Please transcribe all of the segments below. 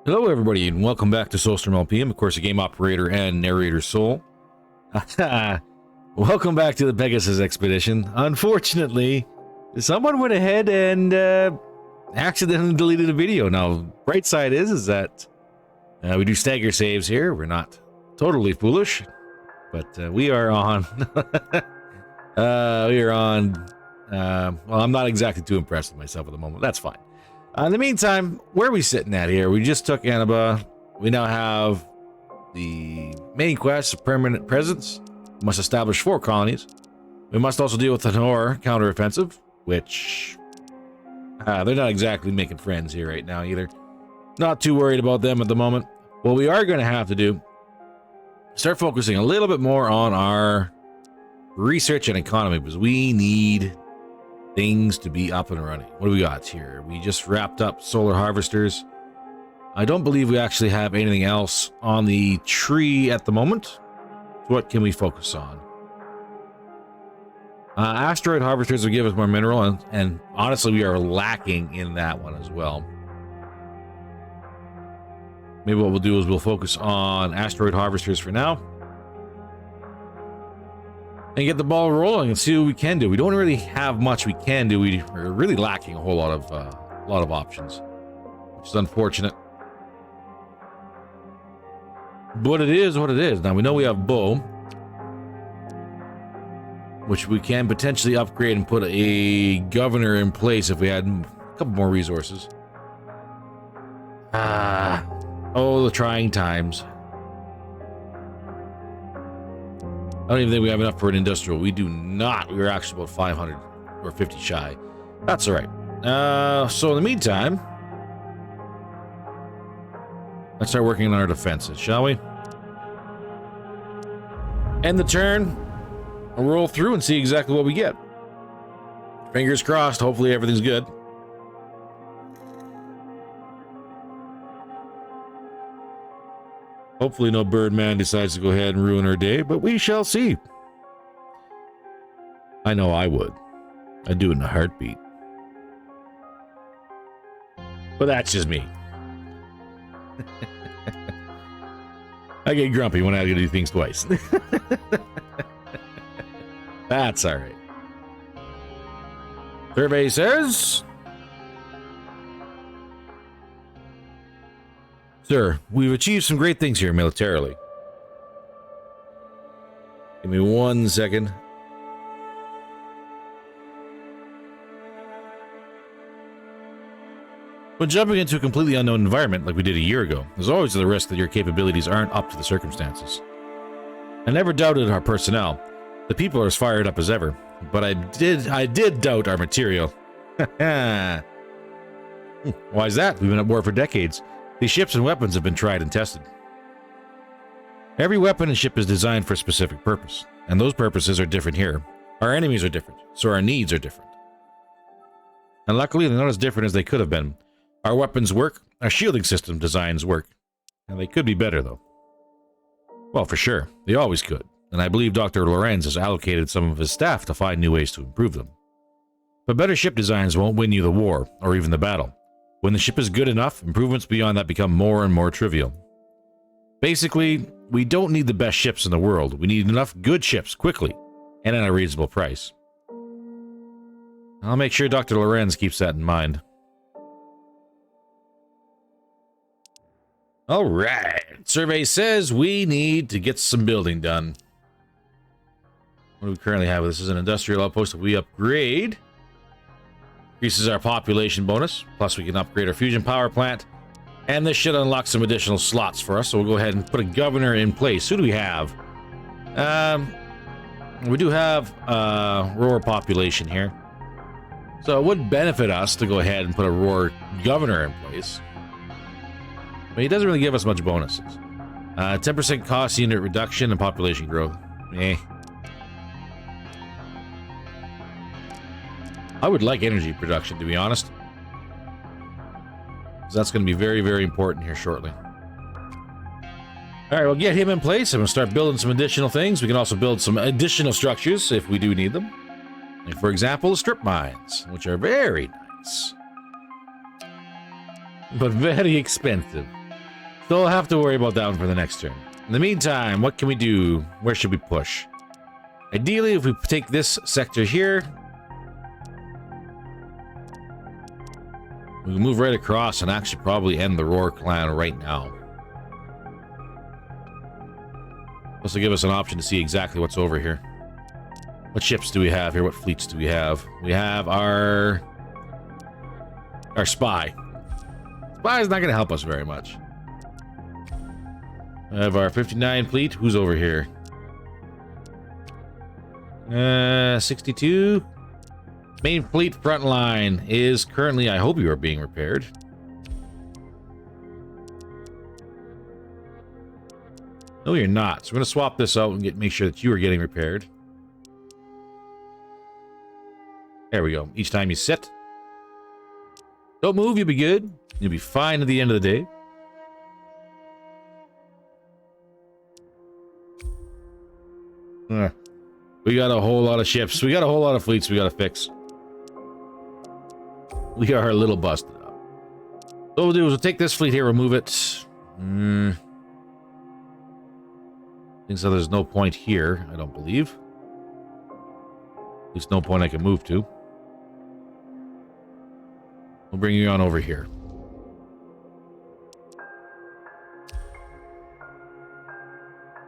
Hello, everybody, and welcome back to Soulstorm LPM. Of course, a game operator and narrator Soul. Welcome back to the Pegasus expedition. Unfortunately, someone went ahead and accidentally deleted a video. Now, bright side is that we do stagger saves here. We're not totally foolish, but we are on. We are on. Well, I'm not exactly too impressed with myself at the moment. That's fine. In the meantime, where are we sitting at here? We just took Annaba. We now have the main quest of permanent presence. We must establish 4 colonies. We must also deal with the Honor counteroffensive, which they're not exactly making friends here right now either. Not too worried about them at the moment. What we are going to have to do, start focusing a little bit more on our research and economy, because we need things to be up and running. What do we got here? We just wrapped up solar harvesters. I don't believe we actually have anything else on the tree at the moment. What can we focus on? Asteroid harvesters will give us more mineral, and honestly, we are lacking in that one as well. Maybe what we'll do is we'll focus on asteroid harvesters for now, and get the ball rolling and see what we can do. We don't really have much we can do. We're really lacking a whole lot of options, which is unfortunate. But it is what it is. Now we know we have bow, which we can potentially upgrade and put a governor in place if we had a couple more resources. Oh, the trying times. I don't even think we have enough for an industrial. We do not. We were actually about 500 or 50 shy. That's all right. So in the meantime, let's start working on our defenses, shall we? End the turn. We'll roll through and see exactly what we get. Fingers crossed. Hopefully everything's good. Hopefully no Birdman decides to go ahead and ruin our day, but we shall see. I know I would. I'd do it in a heartbeat. But that's just me. I get grumpy when I gotta do things twice. That's all right. Survey says, sir, we've achieved some great things here militarily. Give me 1 second. When jumping into a completely unknown environment like we did a year ago, there's always the risk that your capabilities aren't up to the circumstances. I never doubted our personnel. The people are as fired up as ever, but I did doubt our material. Why is that? We've been at war for decades. These ships and weapons have been tried and tested. Every weapon and ship is designed for a specific purpose, and those purposes are different here. Our enemies are different, so our needs are different. And luckily, they're not as different as they could have been. Our weapons work, our shielding system designs work, and they could be better, though. Well, for sure, they always could, and I believe Dr. Lorenz has allocated some of his staff to find new ways to improve them. But better ship designs won't win you the war, or even the battle. When the ship is good enough, improvements beyond that become more and more trivial. Basically, we don't need the best ships in the world. We need enough good ships quickly and at a reasonable price. I'll make sure Dr. Lorenz keeps that in mind. All right. Survey says we need to get some building done. What do we currently have? This is an industrial outpost that we upgrade. Increases our population bonus, plus we can upgrade our fusion power plant, and this should unlock some additional slots for us, so we'll go ahead and put a governor in place. Who do we have? We do have Roar population here, so it would benefit us to go ahead and put a Roar governor in place, but he doesn't really give us much bonuses. 10% cost unit reduction and population growth. I would like energy production, to be honest. So that's going to be very, very important here shortly. All right, we'll get him in place and we'll start building some additional things. We can also build some additional structures if we do need them. Like, for example, strip mines, which are very nice, but very expensive. Still have to worry about that one for the next turn. In the meantime, what can we do? Where should we push? Ideally, if we take this sector here, we can move right across and actually probably end the Roar clan right now. This will give us an option to see exactly what's over here. What ships do we have here? What fleets do we have? We have our spy. Spy is not going to help us very much. We have our 59 fleet. Who's over here? 62. Main fleet front line is currently, I hope you are being repaired. No, you're not. So we're going to swap this out and make sure that you are getting repaired. There we go. Each time you sit. Don't move, you'll be good. You'll be fine at the end of the day. We got a whole lot of ships. We got a whole lot of fleets we got to fix. We are a little busted up. So what we'll do is we'll take this fleet here, remove it. I think so. There's no point here, I don't believe. At least no point I can move to. We'll bring you on over here.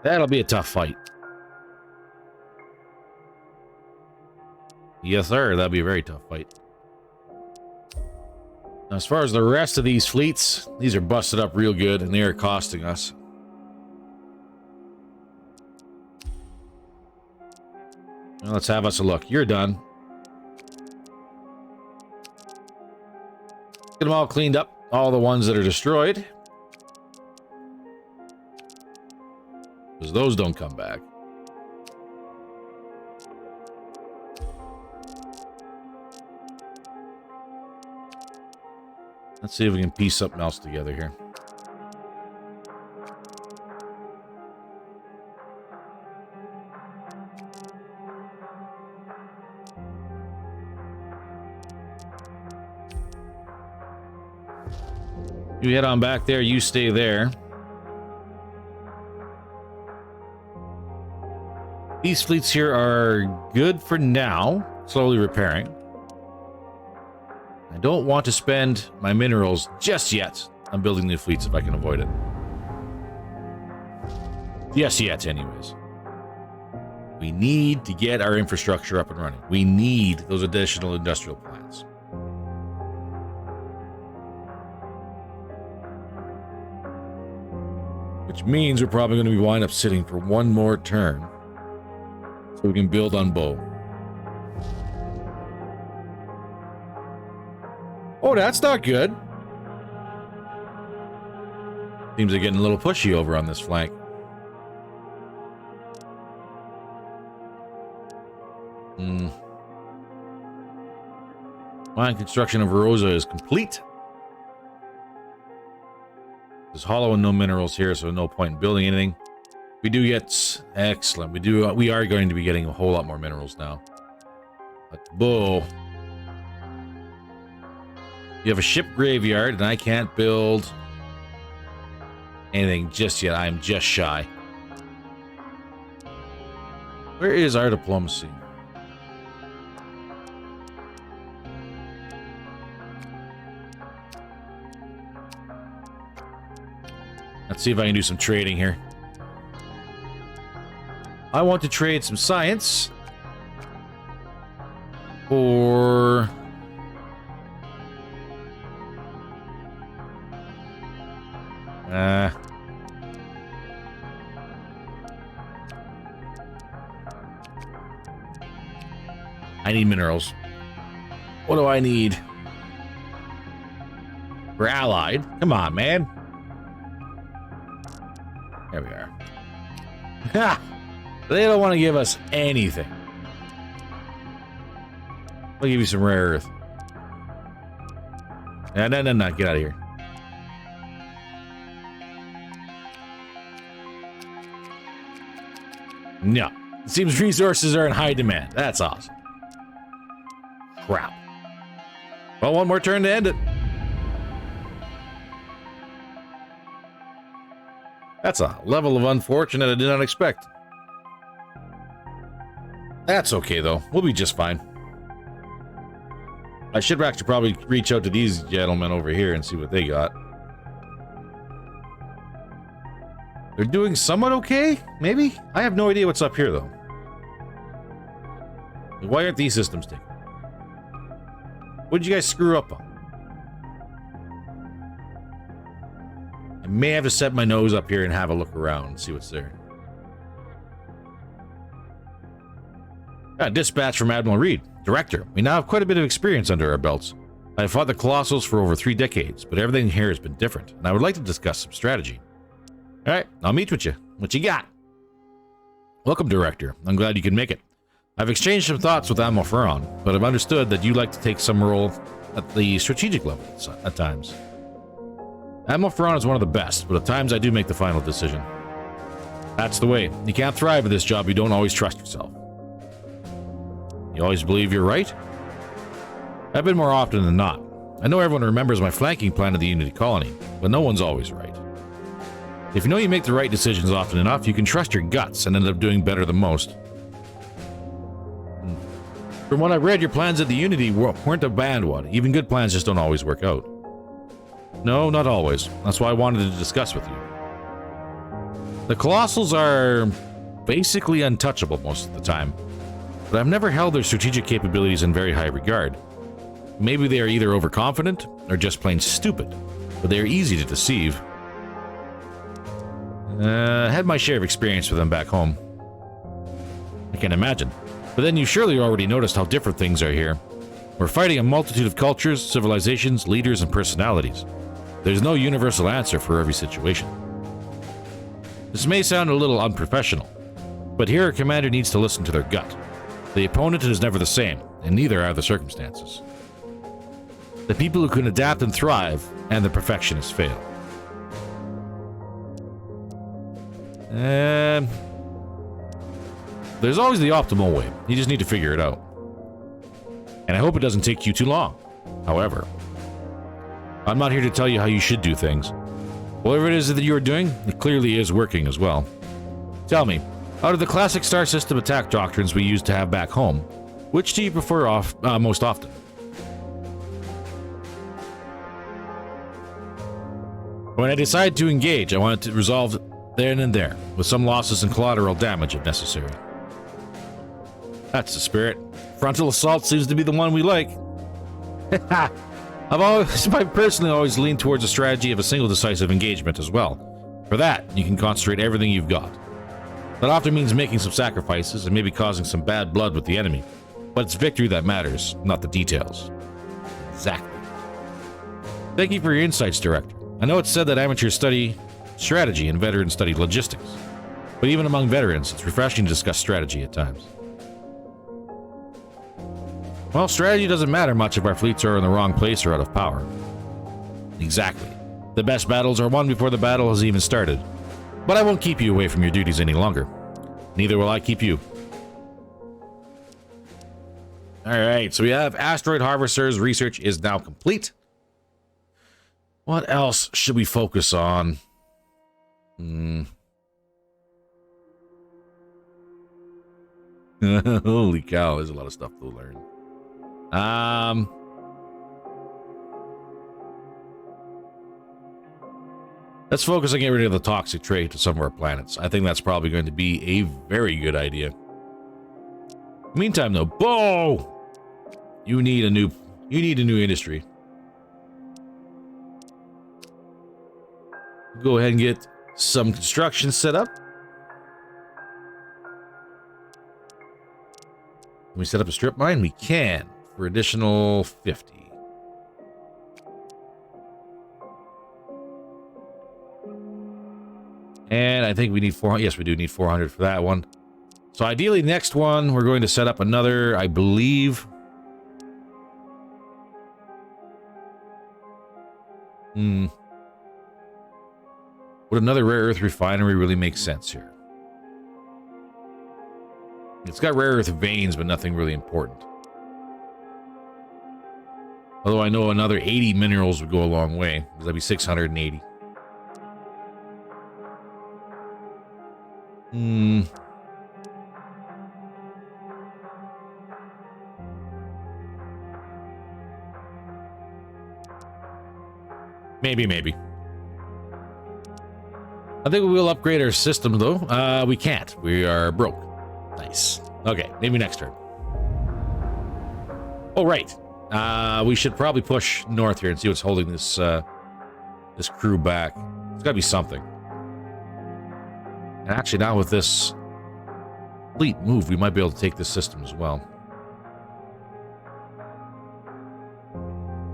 That'll be a tough fight. Yes, sir. That'll be a very tough fight. Now, as far as the rest of these fleets, these are busted up real good, and they are costing us. Well, let's have us a look. You're done. Get them all cleaned up. All the ones that are destroyed. Because those don't come back. Let's see if we can piece something else together here. You head on back there, you stay there. These fleets here are good for now, slowly repairing. I don't want to spend my minerals just yet on building new fleets if I can avoid it. Just yet, anyways. We need to get our infrastructure up and running. We need those additional industrial plants. Which means we're probably going to be wind up sitting for one more turn. So we can build on bow. Oh, that's not good. Seems they're getting a little pushy over on this flank. Mine construction of Rosa is complete. There's hollow and no minerals here, so no point in building anything. We do get excellent. We are going to be getting a whole lot more minerals now. But bull. You have a ship graveyard, and I can't build anything just yet. I'm just shy. Where is our diplomacy? Let's see if I can do some trading here. I want to trade some science for... I need minerals. What do I need? We're allied. Come on, man. There we are. Ha! They don't want to give us anything. I'll give you some rare earth. No. Get out of here. No. It seems resources are in high demand. That's awesome. Crap. Well, one more turn to end it. That's a level of unfortunate I did not expect. That's okay, though. We'll be just fine. I should actually probably reach out to these gentlemen over here and see what they got. They're doing somewhat okay? Maybe? I have no idea what's up here, though. Why aren't these systems taken? What did you guys screw up on? I may have to set my nose up here and have a look around and see what's there. Dispatch from Admiral Reed. Director, we now have quite a bit of experience under our belts. I have fought the Colossals for over 3 decades, but everything here has been different, and I would like to discuss some strategy. Alright, I'll meet with you. What you got? Welcome, Director. I'm glad you could make it. I've exchanged some thoughts with Admiral Ferron, but I've understood that you like to take some role at the strategic level at times. Admiral Ferron is one of the best, but at times I do make the final decision. That's the way. You can't thrive at this job, you don't always trust yourself. You always believe you're right? I've been more often than not. I know everyone remembers my flanking plan of the Unity colony, but no one's always right. If you know you make the right decisions often enough, you can trust your guts and end up doing better than most. From what I've read, your plans at the Unity weren't a bad one. Even good plans just don't always work out. No, not always. That's why I wanted to discuss with you. The Colossals are basically untouchable most of the time, but I've never held their strategic capabilities in very high regard. Maybe they are either overconfident or just plain stupid, but they are easy to deceive. I had my share of experience with them back home. I can imagine. But then you surely already noticed how different things are here. We're fighting a multitude of cultures, civilizations, leaders, and personalities. There's no universal answer for every situation. This may sound a little unprofessional, but here a commander needs to listen to their gut. The opponent is never the same, and neither are the circumstances. The people who can adapt and thrive, and the perfectionists fail. There's always the optimal way. You just need to figure it out. And I hope it doesn't take you too long. However, I'm not here to tell you how you should do things. Whatever it is that you're doing, it clearly is working as well. Tell me, out of the classic star system attack doctrines we used to have back home, which do you prefer most often? When I decide to engage, I want it to resolve then and there, with some losses and collateral damage if necessary. That's the spirit. Frontal assault seems to be the one we like. I've personally always leaned towards a strategy of a single decisive engagement as well. For that, you can concentrate everything you've got. That often means making some sacrifices and maybe causing some bad blood with the enemy. But it's victory that matters, not the details. Exactly. Thank you for your insights, Director. I know it's said that amateurs study strategy and veterans study logistics. But even among veterans, it's refreshing to discuss strategy at times. Well, strategy doesn't matter much if our fleets are in the wrong place or out of power. Exactly. The best battles are won before the battle has even started. But I won't keep you away from your duties any longer. Neither will I keep you. Alright, so we have asteroid harvesters. Research is now complete. What else should we focus on? Holy cow, there's a lot of stuff to learn. Let's focus on getting rid of the toxic trait to some of our planets. I think that's probably going to be a very good idea. Meantime, though, Bo, you need a new industry. Go ahead and get some construction set up. Can we set up a strip mine? We can. For additional 50. And I think we need 400. Yes, we do need 400 for that one. So ideally, next one, we're going to set up another, I believe. Would another rare earth refinery really make sense here? It's got rare earth veins, but nothing really important. Although I know another 80 minerals would go a long way. That'd be 680. Hmm. Maybe. I think we will upgrade our system, though. We can't. We are broke. Nice. Okay, maybe next turn. Oh, right. We should probably push north here and see what's holding this this crew back. It's got to be something. And actually, now with this fleet move, we might be able to take this system as well.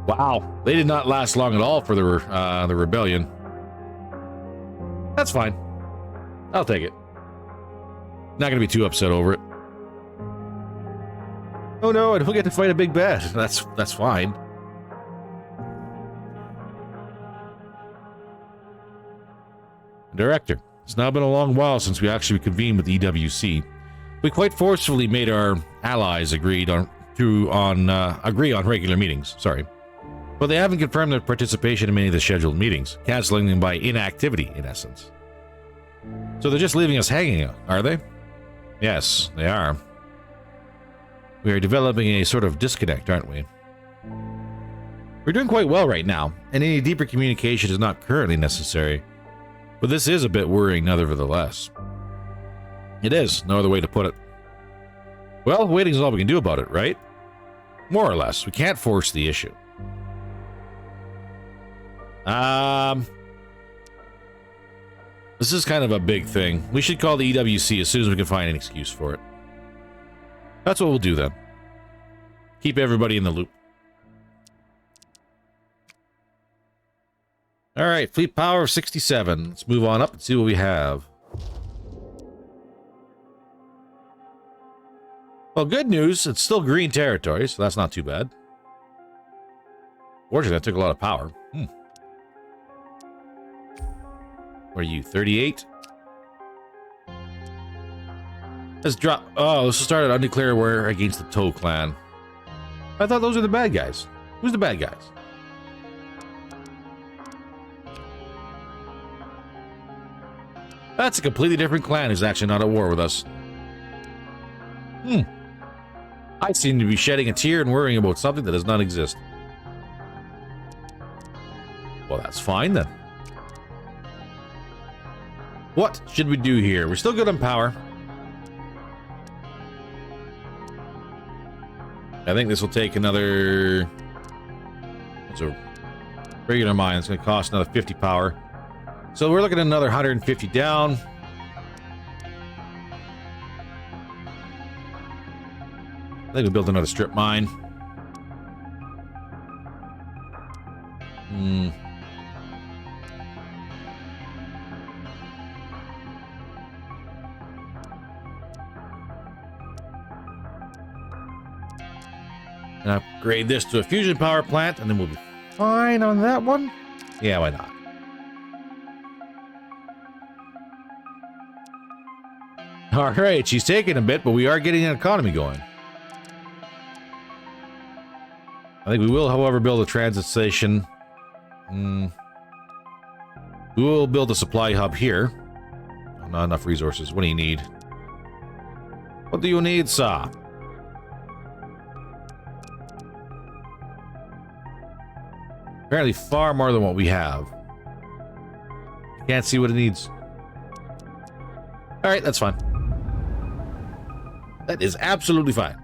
Wow, they did not last long at all for the rebellion. That's fine. I'll take it. Not gonna be too upset over it. Oh no, I don't get to fight a big bad. That's fine. Director, it's now been a long while since we actually convened with EWC. We quite forcefully made our allies agree on regular meetings. Sorry. But they haven't confirmed their participation in many of the scheduled meetings, canceling them by inactivity, in essence. So they're just leaving us hanging, are they? Yes, they are. We are developing a sort of disconnect, aren't we? We're doing quite well right now, and any deeper communication is not currently necessary. But this is a bit worrying, nevertheless. It is, no other way to put it. Well, waiting is all we can do about it, right? More or less. We can't force the issue. This is kind of a big thing. We should call the EWC as soon as we can find an excuse for it. That's what we'll do then. Keep everybody in the loop. Alright, fleet power of 67. Let's move on up and see what we have. Well, good news. It's still green territory, so that's not too bad. Fortunately, that took a lot of power. What are you, 38? Let's drop... Oh, let's start at undeclared war against the Toe clan. I thought those were the bad guys. Who's the bad guys? That's a completely different clan who's actually not at war with us. I seem to be shedding a tear and worrying about something that does not exist. Well, that's fine then. What should we do here? We're still good on power. I think this will take another... It's a regular mine. It's going to cost another 50 power. So we're looking at another 150 down. I think we built another strip mine. And upgrade this to a fusion power plant, and then we'll be fine on that one. Yeah, why not? All right, she's taking a bit, but we are getting an economy going. I think we will, however, build a transit station. We will build a supply hub here. Not enough resources. What do you need? What do you need, sir? Apparently far more than what we have. Can't see what it needs. Alright, that's fine. That is absolutely fine.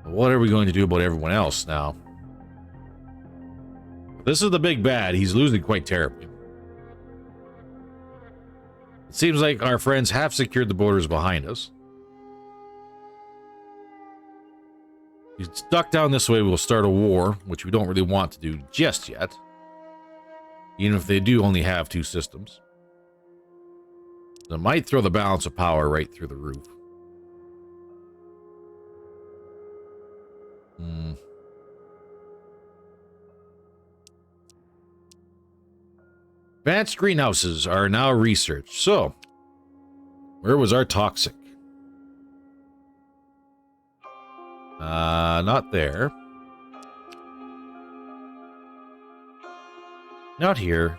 What are we going to do about everyone else now? This is the big bad. He's losing quite terribly. It seems like our friends have secured the borders behind us. He's stuck down this way. We'll start a war, which we don't really want to do just yet. Even if they do only have 2 systems. It might throw the balance of power right through the roof. Advanced greenhouses are now researched. So, where was our toxic? Not there. Not here.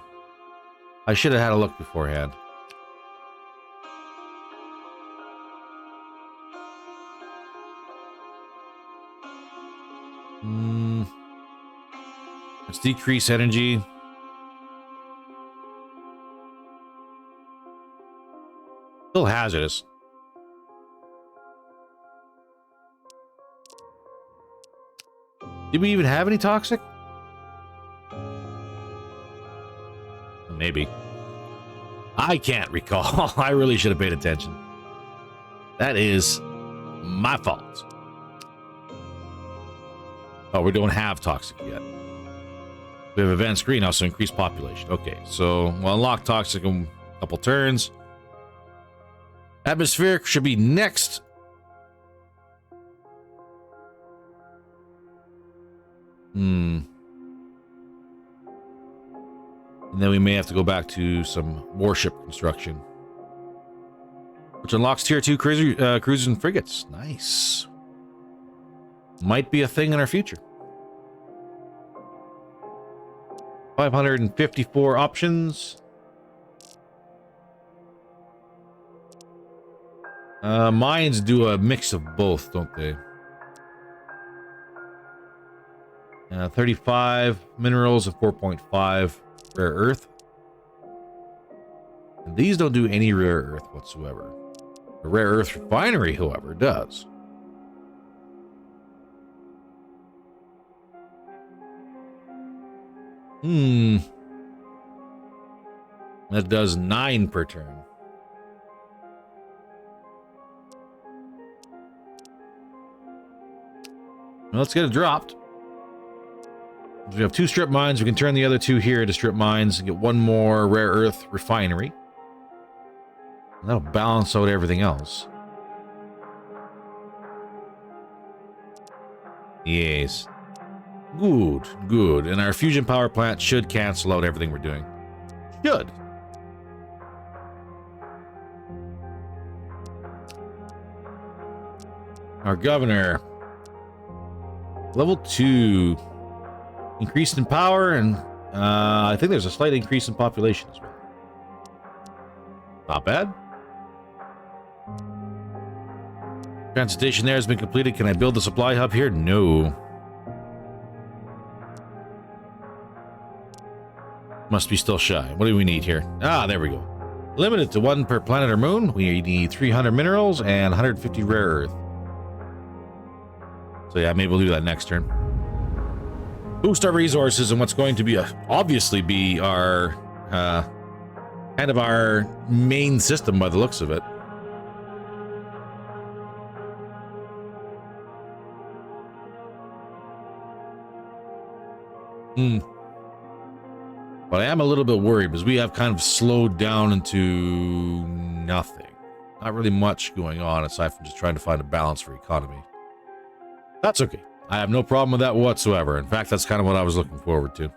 I should have had a look beforehand. Let's decrease energy. Still hazardous. Did we even have any toxic? Maybe. I can't recall. I really should have paid attention. That is my fault. Oh, we don't have toxic yet. We have advanced greenhouse, so increased population. Okay, so we'll unlock toxic in a couple turns. Atmospheric should be next. And then we may have to go back to some warship construction, which unlocks tier 2 cruisers and frigates. Nice. Might be a thing in our future. 554 options. Mines do a mix of both, don't they? 35 minerals and 4.5 rare earth. And these don't do any rare earth whatsoever. The rare earth refinery, however, does. That does 9 per turn. Well, let's get it dropped. We have 2 strip mines. We can turn the other 2 here into strip mines and get 1 more rare earth refinery. And that'll balance out everything else. Yes. Good, good. And our fusion power plant should cancel out everything we're doing. Should. Our governor. Level 2. Increased in power, and I think there's a slight increase in population as well. Not bad. Transportation there has been completed. Can I build the supply hub here? No. Must be still shy. What do we need here? Ah, there we go. Limited to 1 per planet or moon. We need 300 minerals and 150 rare earth. So yeah, maybe we'll do that next turn. Boost our resources and what's going to be obviously be our kind of our main system by the looks of it. But I am a little bit worried because we have kind of slowed down into nothing. Not really much going on aside from just trying to find a balance for economy. That's okay. I have no problem with that whatsoever. In fact, that's kind of what I was looking forward to.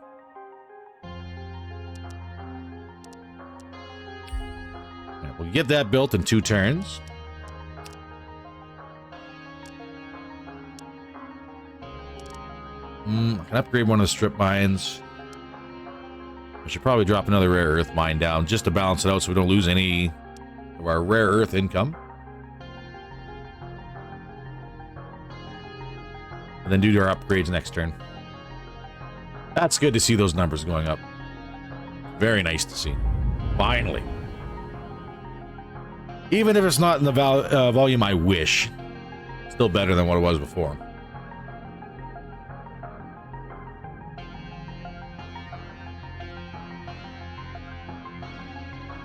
Yeah, we'll get that built in 2 turns. I can upgrade one of the strip mines. I should probably drop another rare earth mine down just to balance it out so we don't lose any of our rare earth income. And then do our upgrades next turn. That's good to see those numbers going up. Very nice to see. Finally. Even if it's not in the volume I wish, still better than what it was before.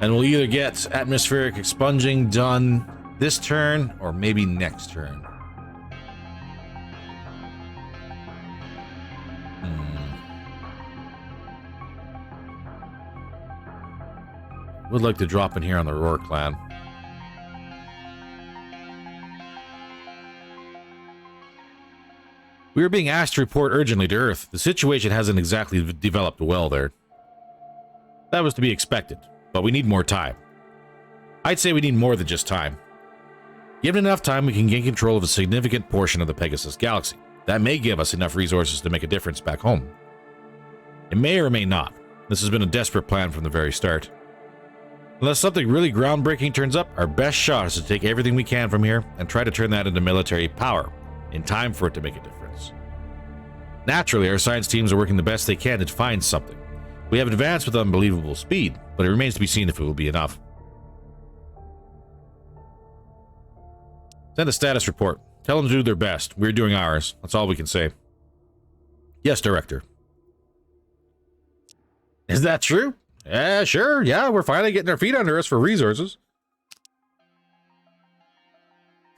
And we'll either get atmospheric expunging done this turn or maybe next turn. Would like to drop in here on the Roar clan. We are being asked to report urgently to Earth. The situation hasn't exactly developed well there. That was to be expected, but we need more time. I'd say we need more than just time. Given enough time, we can gain control of a significant portion of the Pegasus galaxy. That may give us enough resources to make a difference back home. It may or may not. This has been a desperate plan from the very start. Unless something really groundbreaking turns up, our best shot is to take everything we can from here and try to turn that into military power in time for it to make a difference. Naturally, our science teams are working the best they can to find something. We have advanced with unbelievable speed, but it remains to be seen if it will be enough. Send a status report. Tell them to do their best. We're doing ours. That's all we can say. Yes, Director. Is that true? Yeah, sure. Yeah, we're finally getting our feet under us for resources.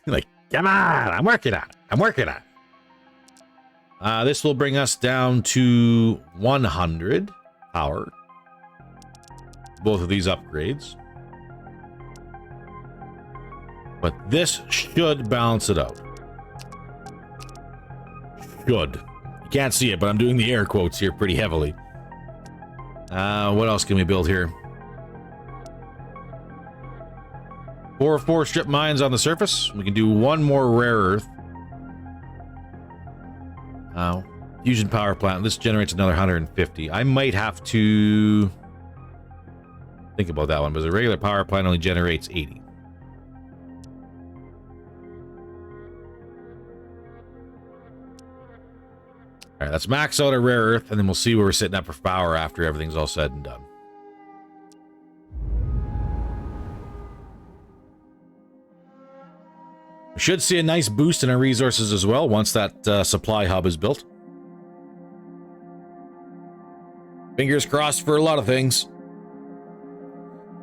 Like, come on, I'm working on it. I'm working on it. This will bring us down to 100 power. Both of these upgrades. But this should balance it out. Should. You can't see it, but I'm doing the air quotes here pretty heavily. What else can we build here? 4 strip mines on the surface. We can do 1 more rare earth. Fusion power plant. This generates another 150. I might have to think about that one, because a regular power plant only generates 80. Alright, let's max out our rare earth, and then we'll see where we're sitting at for power after everything's all said and done. We should see a nice boost in our resources as well once that supply hub is built. Fingers crossed for a lot of things.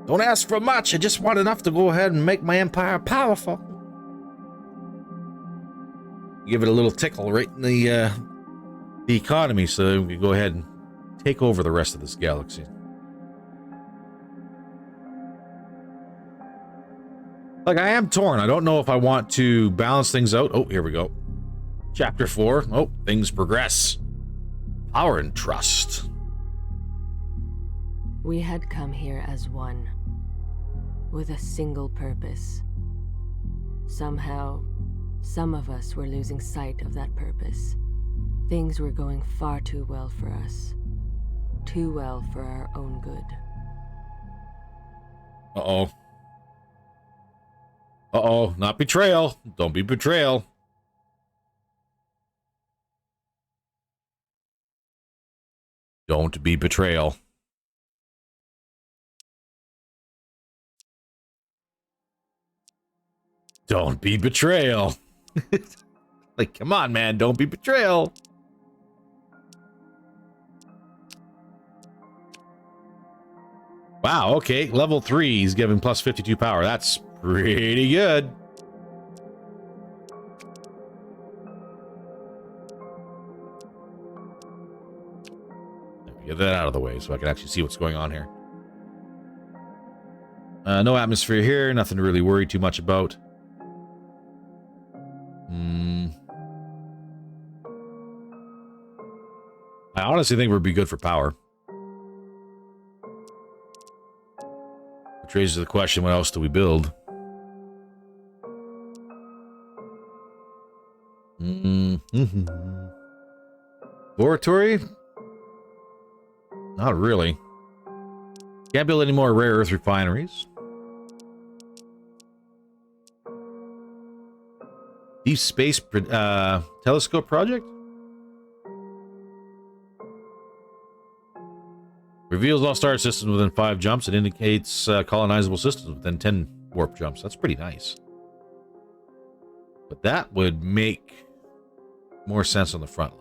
Don't ask for much, I just want enough to go ahead and make my empire powerful. Give it a little tickle right in the economy so we can go ahead and take over the rest of this galaxy. Like, I am torn. I don't know if I want to balance things out. Oh, here we go. Chapter 4. Oh, things progress. Power and trust. We had come here as one, with a single purpose. Somehow, some of us were losing sight of that purpose. Things were going far too well for us. Too well for our own good. Uh-oh. Uh-oh, not betrayal. Don't be betrayal. Don't be betrayal. Don't be betrayal. Like, come on, man. Don't be betrayal. Wow, okay. Level 3, he's giving plus 52 power. That's pretty good. Get that out of the way so I can actually see what's going on here. No atmosphere here. Nothing to really worry too much about. I honestly think we'd be good for power. Which raises the question, what else do we build? Laboratory? Not really. Can't build any more rare earth refineries. Deep space telescope project? Reveals all star systems within 5 jumps. It indicates colonizable systems within 10 warp jumps. That's pretty nice. But that would make more sense on the front line.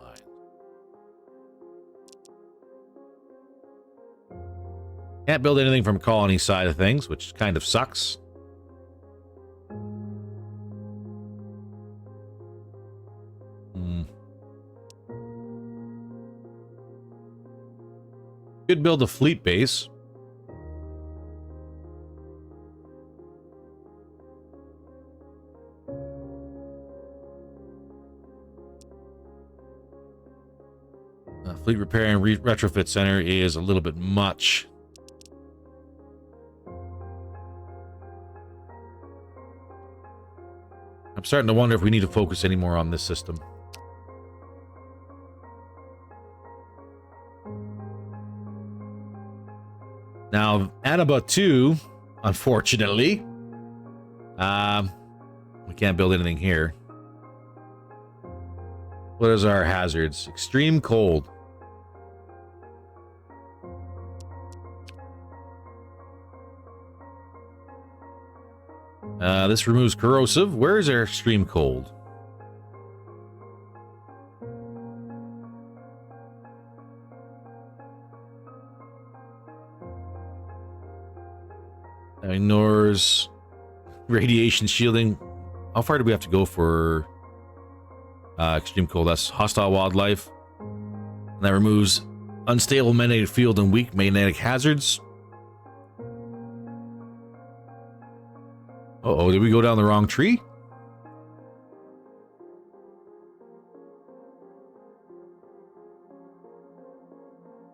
Can't build anything from colony side of things, which kind of sucks. Could build a fleet base. Fleet repair and retrofit center is a little bit much. I'm starting to wonder if we need to focus any more on this system. Now, Annaba 2, unfortunately, we can't build anything here. What is our hazards? Extreme cold. This removes corrosive. Where is our extreme cold? That ignores radiation shielding. How far do we have to go for extreme cold? That's hostile wildlife. And that removes unstable magnetic field and weak magnetic hazards. Uh-oh, did we go down the wrong tree?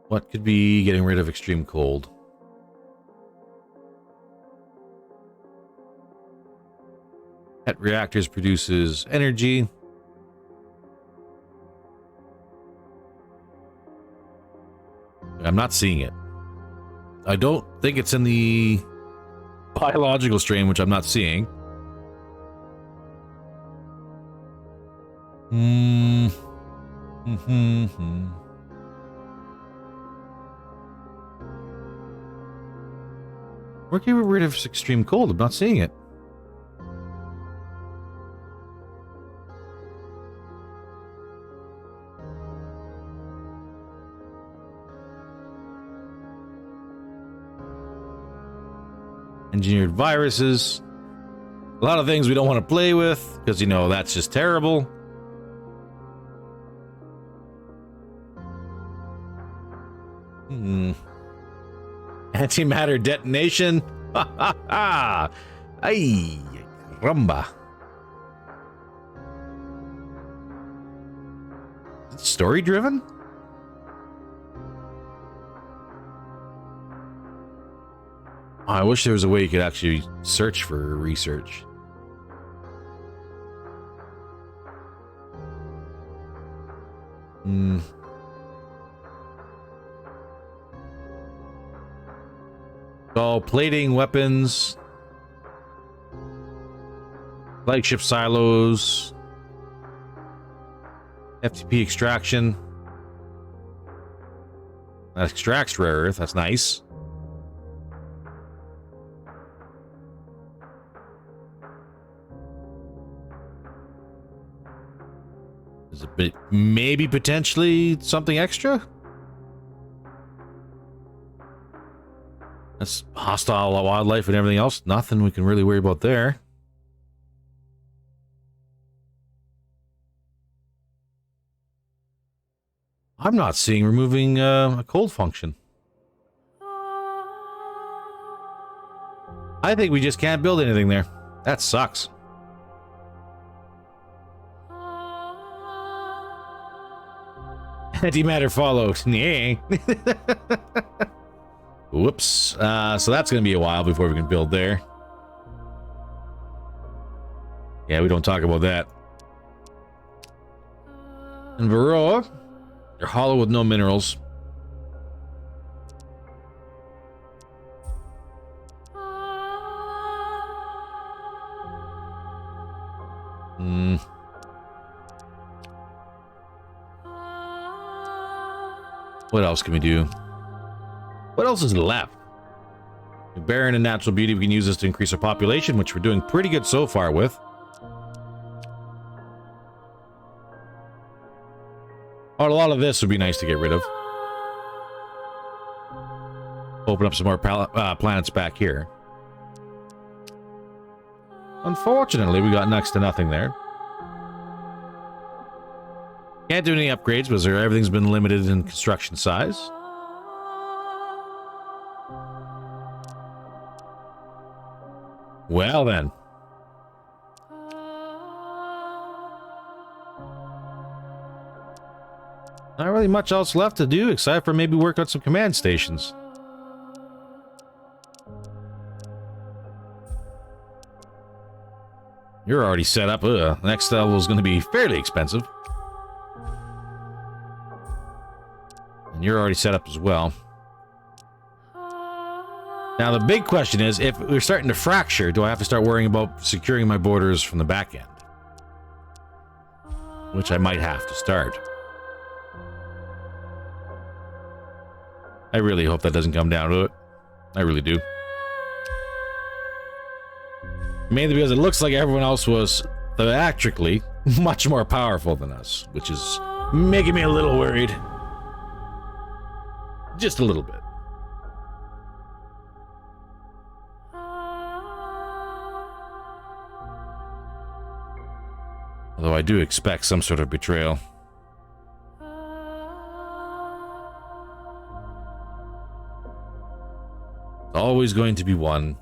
What could be getting rid of extreme cold? Pet reactors produces energy. I'm not seeing it. I don't think it's in the biological strain, which I'm not seeing. Where can we get rid of extreme cold? I'm not seeing it. Engineered viruses. A lot of things we don't want to play with, because, you know, that's just terrible. Antimatter detonation. Ha ha ha. Ay, caramba. Is it story driven? I wish there was a way you could actually search for research. So, plating, weapons, flagship silos, FTP extraction. That extracts rare earth, that's nice. Is it maybe potentially something extra? That's hostile wildlife and everything else. Nothing we can really worry about there. I'm not seeing removing a cold function. I think we just can't build anything there. That sucks. Antimatter followed. Yeah. Whoops. So that's going to be a while before we can build there. Yeah, we don't talk about that. And Varroa, they're hollow with no minerals. What else can we do? What else is left? Barren and natural beauty, we can use this to increase our population, which we're doing pretty good so far with. Oh, a lot of this would be nice to get rid of. Open up some more planets back here. Unfortunately, we got next to nothing there. Can't do any upgrades because everything's been limited in construction size. Well then. Not really much else left to do except for maybe work on some command stations. You're already set up. Next level is going to be fairly expensive. And you're already set up as well. Now, the big question is, if we're starting to fracture, do I have to start worrying about securing my borders from the back end? Which I might have to start. I really hope that doesn't come down to it. I really do. Mainly because it looks like everyone else was theatrically much more powerful than us, which is making me a little worried. Just a little bit. Although I do expect some sort of betrayal. It's always going to be one.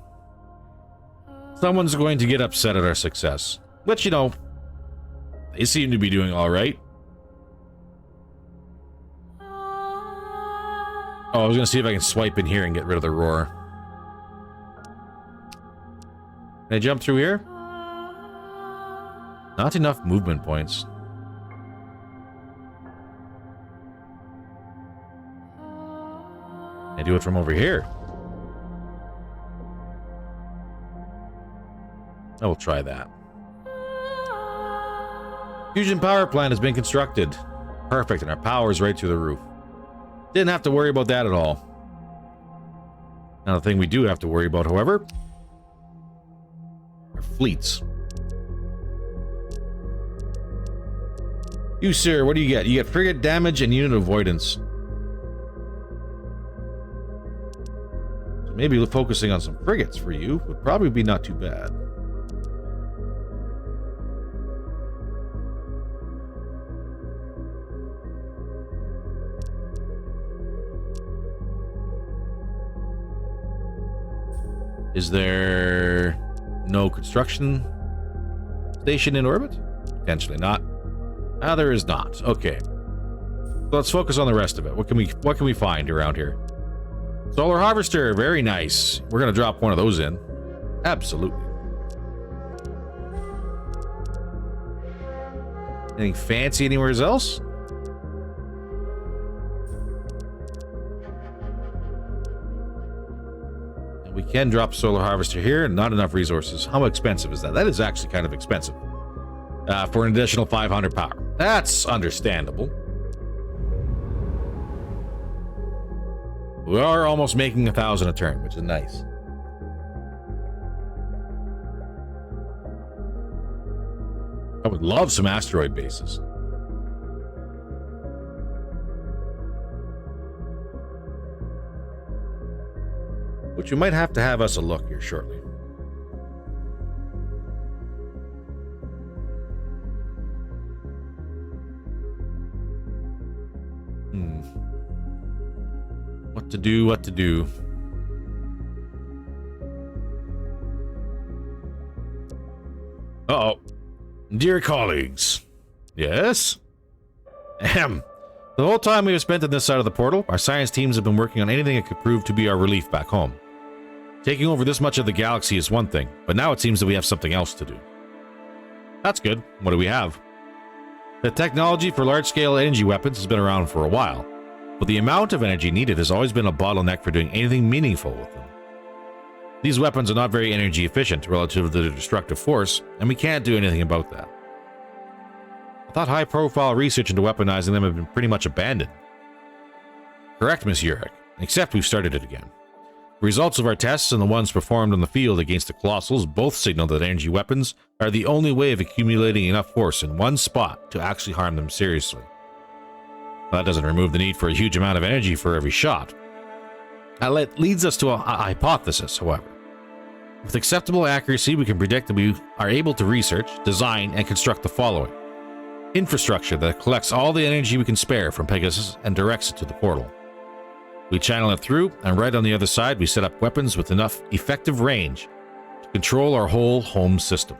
Someone's going to get upset at our success. But you know, they seem to be doing alright. Oh, I was gonna see if I can swipe in here and get rid of the roar. Can I jump through here? Not enough movement points. Can I do it from over here? I will try that. Fusion power plant has been constructed. Perfect, and our power is right through the roof. Didn't have to worry about that at all. Now the thing we do have to worry about, however, are fleets. You, sir, what do you get? You get frigate damage and unit avoidance. So maybe focusing on some frigates for you would probably be not too bad. Is there no construction station in orbit? Potentially not. Ah, there is not. Okay. So let's focus on the rest of it. What can we find around here? Solar harvester, very nice. We're gonna drop one of those in. Absolutely. Anything fancy anywhere else? We can drop solar harvester here, and not enough resources. How expensive is that? That is actually kind of expensive. For an additional 500 power. That's understandable. We are almost making 1,000 a turn, which is nice. I would love some asteroid bases. Which you might have to have us a look here shortly. What to do. Uh-oh. Dear colleagues. Yes? Ahem. The whole time we have spent on this side of the portal, our science teams have been working on anything that could prove to be our relief back home. Taking over this much of the galaxy is one thing, but now it seems that we have something else to do. That's good. What do we have? The technology for large-scale energy weapons has been around for a while, but the amount of energy needed has always been a bottleneck for doing anything meaningful with them. These weapons are not very energy efficient relative to their destructive force, and we can't do anything about that. I thought high-profile research into weaponizing them had been pretty much abandoned. Correct, Miss Urich, except we've started it again. The results of our tests and the ones performed on the field against the Colossals both signal that energy weapons are the only way of accumulating enough force in one spot to actually harm them seriously. That doesn't remove the need for a huge amount of energy for every shot. That leads us to a hypothesis, however. With acceptable accuracy, we can predict that we are able to research, design, and construct the following. Infrastructure that collects all the energy we can spare from Pegasus and directs it to the portal. We channel it through, and right on the other side, we set up weapons with enough effective range to control our whole home system.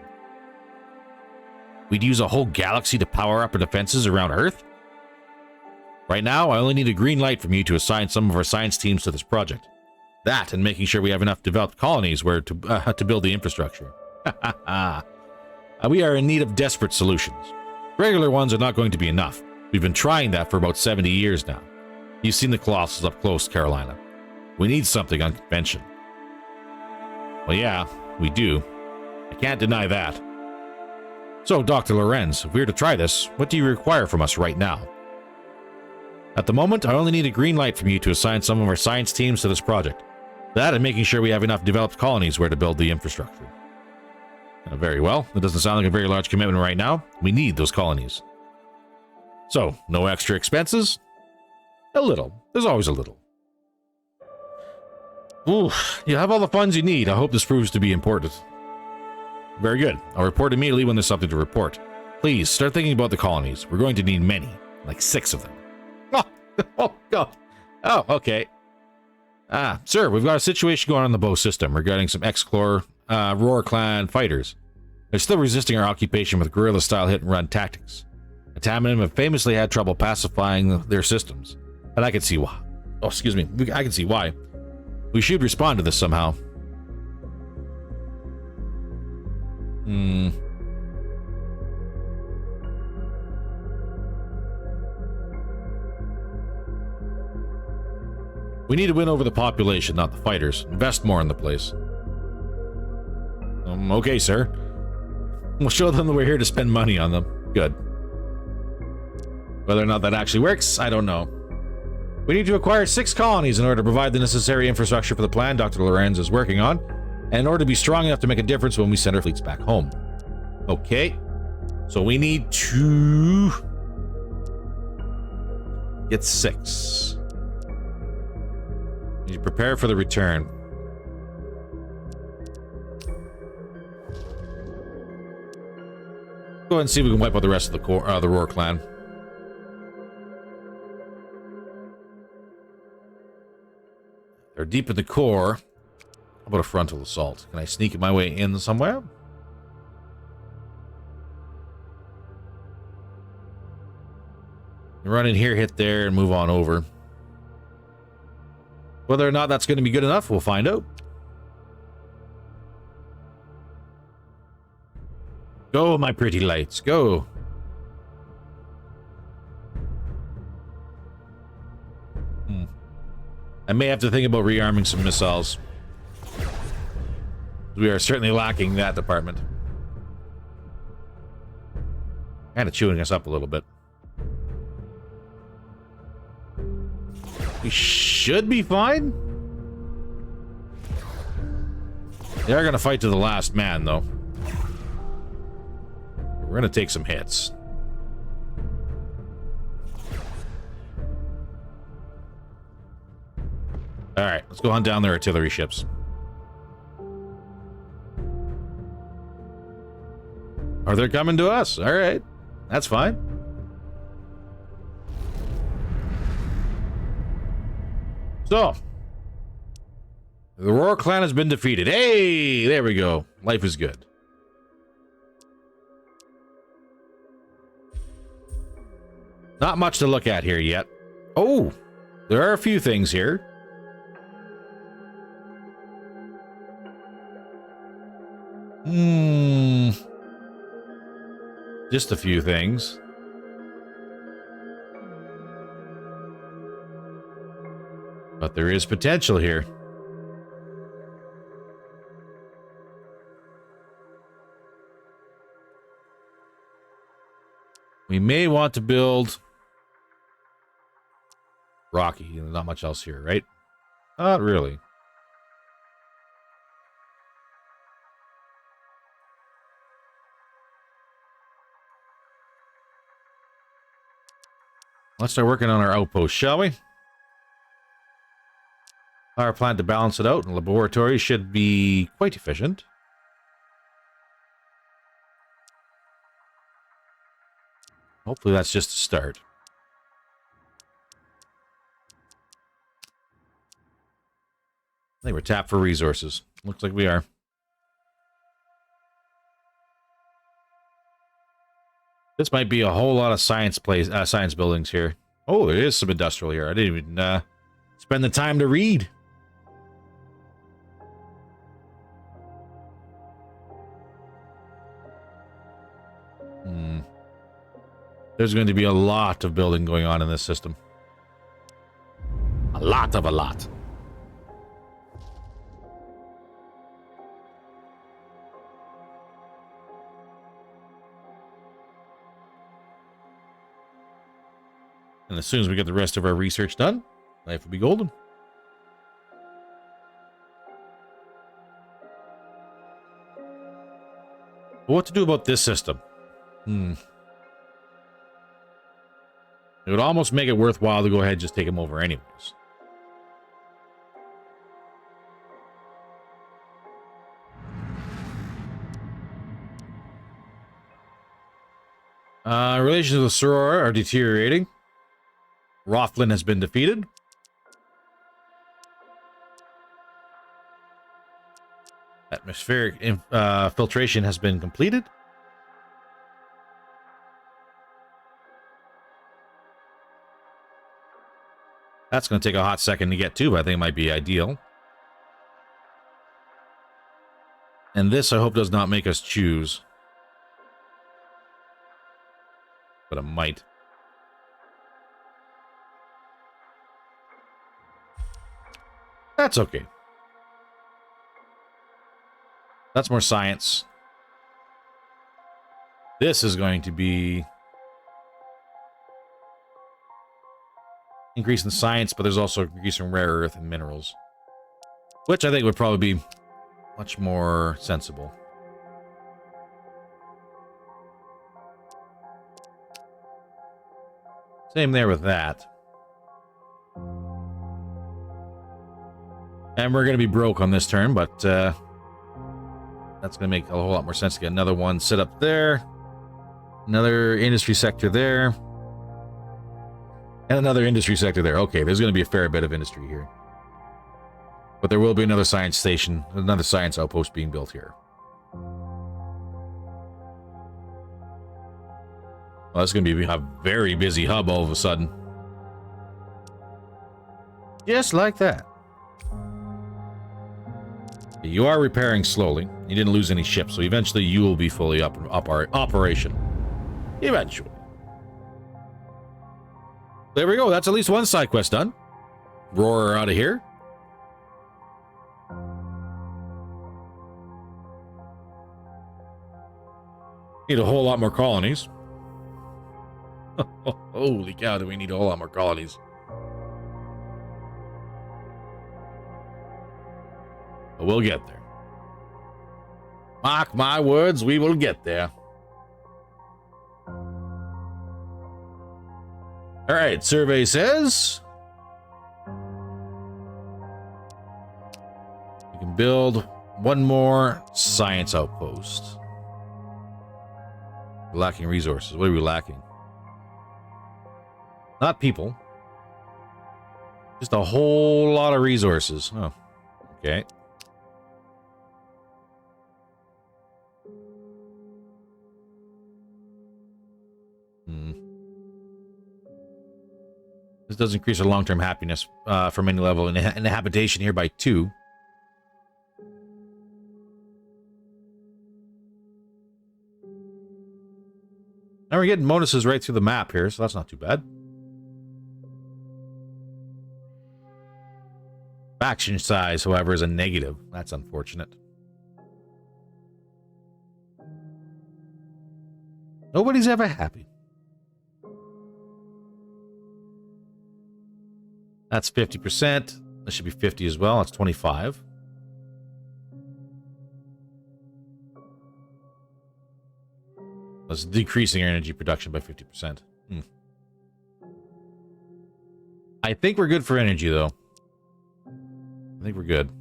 We'd use a whole galaxy to power up our defenses around Earth? Right now, I only need a green light from you to assign some of our science teams to this project. That, and making sure we have enough developed colonies where to build the infrastructure. We are in need of desperate solutions. Regular ones are not going to be enough. We've been trying that for about 70 years now. You've seen the Colossals up close, Carolina. We need something unconventional. Well, yeah, we do. I can't deny that. So, Dr. Lorenz, if we were to try this, what do you require from us right now? At the moment, I only need a green light from you to assign some of our science teams to this project. That and making sure we have enough developed colonies where to build the infrastructure. Very well. That doesn't sound like a very large commitment right now. We need those colonies. So, no extra expenses? A little. There's always a little. Ooh, you have all the funds you need. I hope this proves to be important. Very good. I'll report immediately when there's something to report. Please, start thinking about the colonies. We're going to need many. Like 6 of them. Oh, God. Oh, okay. Sir, we've got a situation going on in the Bow system regarding some ex-Roar clan fighters. They're still resisting our occupation with guerrilla-style hit-and-run tactics. Atamanum have famously had trouble pacifying their systems, and I can see why. Oh, excuse me. I can see why. We should respond to this somehow. We need to win over the population, not the fighters. Invest more in the place. Okay, sir. We'll show them that we're here to spend money on them. Good. Whether or not that actually works, I don't know. We need to acquire 6 colonies in order to provide the necessary infrastructure for the plan Dr. Lorenz is working on, and in order to be strong enough to make a difference when we send our fleets back home. Okay. So we need to get 6. We need to prepare for the return. Go ahead and see if we can wipe out the rest of the Roar clan. They're deep in the core. How about a frontal assault? Can I sneak my way in somewhere? Run in here, hit there, and move on over. Whether or not that's going to be good enough, we'll find out. Go, my pretty lights, go. I may have to think about rearming some missiles. We are certainly lacking that department. Kind of chewing us up a little bit. We should be fine. They are going to fight to the last man, though. We're going to take some hits. Alright, let's go hunt down their artillery ships. Or they're coming to us. Alright, that's fine. So, the Roar clan has been defeated. Hey, there we go. Life is good. Not much to look at here yet. Oh, there are a few things here. Just a few things. But there is potential here. We may want to build Rocky. Not much else here, right? Not really. Let's start working on our outpost, shall we? Power plant to balance it out, and laboratory should be quite efficient. Hopefully that's just a start. I think we're tapped for resources. Looks like we are. This might be a whole lot of science buildings here. Oh, there is some industrial here. I didn't even spend the time to read. There's going to be a lot of building going on in this system. A lot of a lot. And as soon as we get the rest of our research done, life will be golden. But what to do about this system? It would almost make it worthwhile to go ahead and just take him over anyways. Relations with Soror are deteriorating. Rothlin has been defeated. Atmospheric filtration has been completed. That's going to take a hot second to get to, but I think it might be ideal. And this, I hope, does not make us choose. But it might. That's okay. That's more science. This is going to be increase in science, but there's also increase in rare earth and minerals, which I think would probably be much more sensible. Same there with that. And we're going to be broke on this turn, but that's going to make a whole lot more sense to get another one set up there. Another industry sector there. And another industry sector there. Okay, there's going to be a fair bit of industry here. But there will be another science station, another science outpost being built here. Well, that's going to be a very busy hub all of a sudden. Just like that. You are repairing slowly. You didn't lose any ships, so eventually you will be fully operation. Eventually. There we go. That's at least one side quest done. Roar out of here. Need a whole lot more colonies. Holy cow, do we need a whole lot more colonies. But we'll get there. Mark my words, we will get there. All right, survey says we can build one more science outpost. We're lacking resources. What are we lacking? Not people. Just a whole lot of resources. Oh, okay. This does increase our long-term happiness from any level in the habitation here by 2. Now we're getting bonuses right through the map here, so that's not too bad. Faction size, however, is a negative. That's unfortunate. Nobody's ever happy. That's 50%. This should be 50 as well. That's 25. That's decreasing our energy production by 50%. I think we're good for energy, though. I think we're good.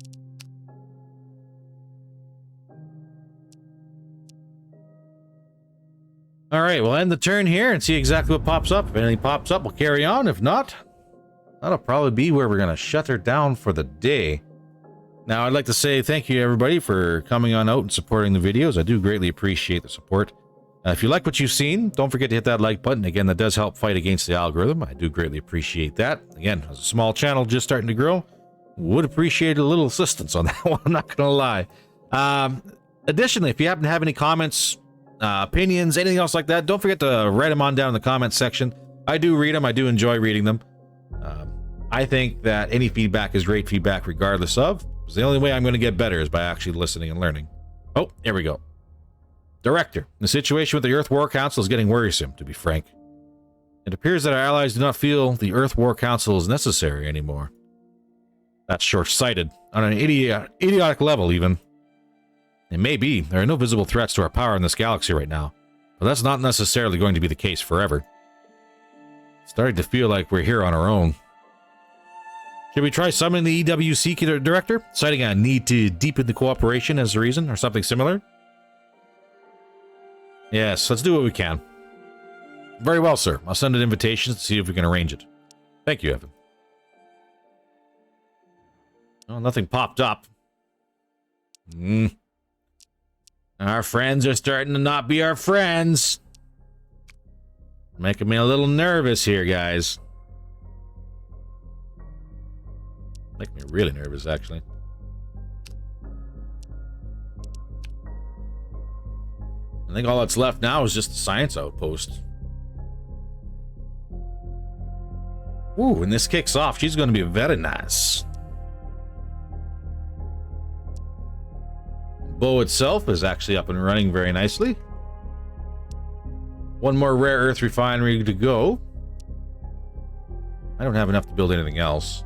All right, we'll end the turn here and see exactly what pops up. If anything pops up, we'll carry on. If not, that'll probably be where we're going to shut her down for the day. Now, I'd like to say thank you, everybody, for coming on out and supporting the videos. I do greatly appreciate the support. If you like what you've seen, don't forget to hit that like button. Again, that does help fight against the algorithm. I do greatly appreciate that. Again, as a small channel just starting to grow, would appreciate a little assistance on that one. I'm not going to lie. Additionally, if you happen to have any comments, opinions, anything else like that, don't forget to write them on down in the comments section. I do read them. I do enjoy reading them. I think that any feedback is great feedback regardless of. Because the only way I'm going to get better is by actually listening and learning. Oh, here we go. Director, the situation with the Earth War Council is getting worrisome, to be frank. It appears that our allies do not feel the Earth War Council is necessary anymore. That's short-sighted, on an idiotic level even. It may be. There are no visible threats to our power in this galaxy right now, but that's not necessarily going to be the case forever. It's starting to feel like we're here on our own. Should we try summoning the EWC director, citing a need to deepen the cooperation as a reason, or something similar? Yes, let's do what we can. Very well, sir. I'll send an invitation to see if we can arrange it. Thank you, Evan. Well, nothing popped up. Our friends are starting to not be our friends. Making me a little nervous here, guys. Making me really nervous, actually. I think all that's left now is just the science outpost. Ooh, when this kicks off, she's going to be very nice. Bow itself is actually up and running very nicely. One more rare earth refinery to go. I don't have enough to build anything else.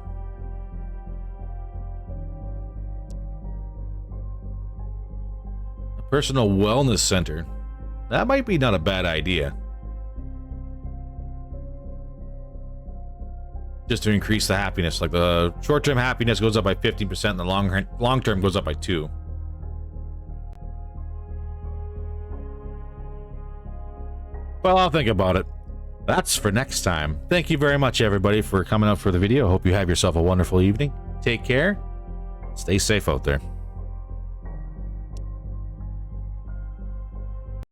A personal wellness center. That might be not a bad idea. Just to increase the happiness. Like the short-term happiness goes up by 15% and the long-term goes up by 2%. Well, I'll think about it. That's for next time. Thank you very much, everybody, for coming out for the video. Hope you have yourself a wonderful evening. Take care. Stay safe out there.